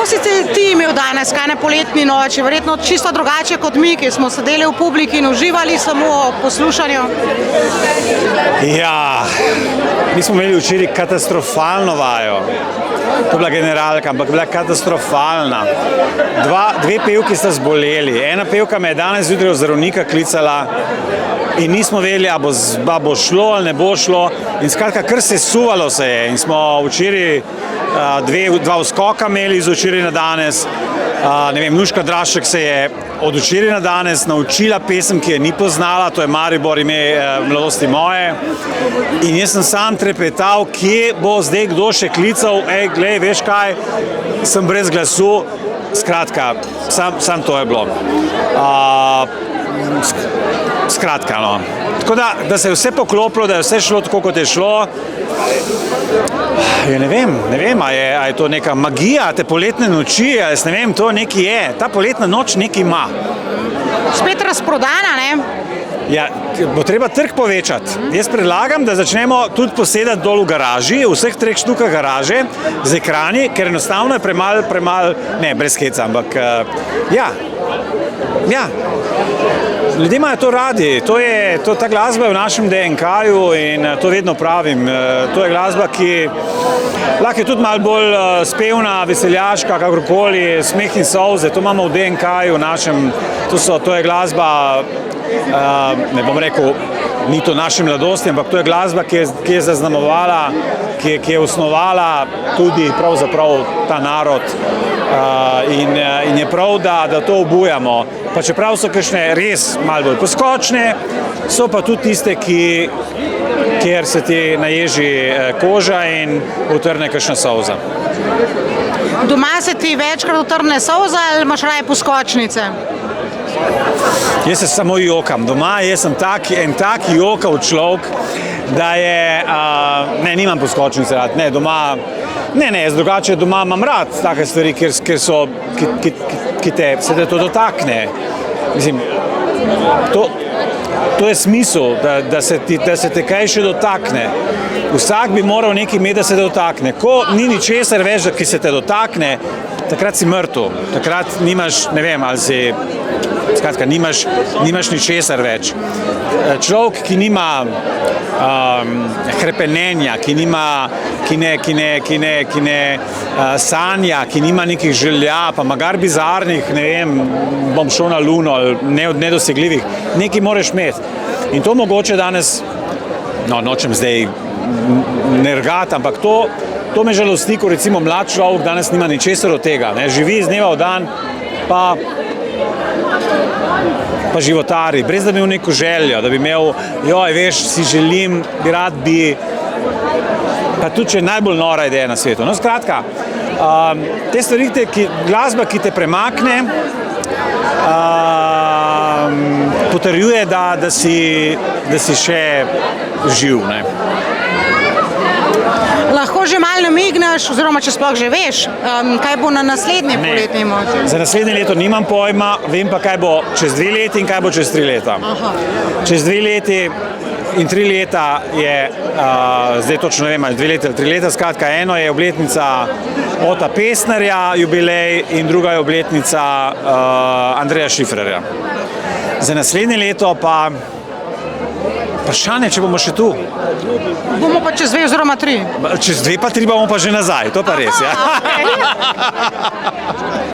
si ti imel danes, kaj na poletni noči? Verjetno čisto drugače kot mi, ki smo sedeli v publiki in uživali samo v poslušanju. Ja, mi smo imeli včeraj katastrofalno vajo. To je bila generalka, ampak bila katastrofalna. Dve pevki sta zboleli. Ena pevka me je danes zjutraj od zdravnika klicala in nismo vedeli, a bo šlo ali ne bo šlo. In skratka, kar se suvalo se je. In smo včeraj dva skoka imeli iz včeraj na danes. Ne vem, Nuška Drašek se je od včeraj na danes naučila pesem, ki je ni poznala, to je Maribor, ime mladosti moje. In jaz sem sam trepetal, kje bo zdaj kdo še klical, glej, veš kaj, sem brez glasu. Skratka, sam to je bilo. Skratka, no. Tako da se je vse poklopilo, da je vse šlo tako, kot je šlo. Ja, ne vem, a je to neka magija, te poletne noči, jaz ne vem, to nekaj je. Ta poletna noč nekaj ima. Spet razprodana, ne? Ja, bo treba trg povečati. Jaz predlagam, da začnemo tudi posedati dol v garaži, v vseh 3 štukah garaže z ekrani, ker enostavno je premal, ne, brez heca, ampak ja. Ljudje imajo to radi, ta glasba je v našem DNK-ju in to vedno pravim. To je glasba, ki lahko je tudi malo bolj spevna, veseljaška, kakorkoli, smeh in solze, to imamo v DNK-ju našem, to je glasba, ne bom rekel, ni to naše mladosti, ampak to je glasba, ki je zaznamovala, ki je osnovala tudi pravzaprav ta narod in je prav, da to obujamo. Pa čeprav so kakšne res malo bolj poskočne, so pa tudi tiste, kjer se ti naježi koža in utrne kakšna solza. Doma se ti večkrat utrne solza ali imaš raje poskočnice? Jaz se samo jokam. Doma jaz sem en tak jokav človek, da je, ne, nimam poskočnice rad, ne, doma, ne, jaz drugače doma imam rad take stvari, ki te to dotakne. Mislim, to je smisel, da se te kaj še dotakne. Vsak bi moral nekaj imeti, da se te dotakne. Ko ni ničesar več, ki se te dotakne, takrat si mrtev. Takrat nimaš, ne vem, ali si, skratka, nimaš ničesar več. Človek, ki nima hrepenenja, ki ne sanja, ki nima nekih želja, pa magar bizarnih, ne vem, bom šel na luno, nedosegljivih, nekaj moraš imeti. In to mogoče danes, no, nočem zdaj nergati, ampak to me žalosti, ko recimo mlad človek danes nima ničesar od tega, ne, živi iz dneva v dan, pa životari, brez da bi imel neko željo, da bi imel, joj, veš, si želim, bi rad bi, pa tudi če je najbolj nora ideja na svetu. No, skratka, te stvari, glasba, ki te premakne, potrjuje, da si še živ, ne. Lahko že malo namigneš, oziroma če sploh že veš, kaj bo na naslednji poletni noči? Za naslednje leto nimam pojma, vem pa, kaj bo čez 2 leti in kaj bo čez 3 leta. Aha. Čez 2 leti in 3 leta je, zdaj točno ne vem, 2 leta ali 3 leta, skratka, eno je obletnica Ota Pestnerja, jubilej, in druga je obletnica Andreja Šifrerja. Za naslednje leto pa vprašanje, če bomo še tu. Bomo pa čez 2 oziroma 3. Čez 2 pa 3 bomo pa že nazaj, to pa res, ja. Okay.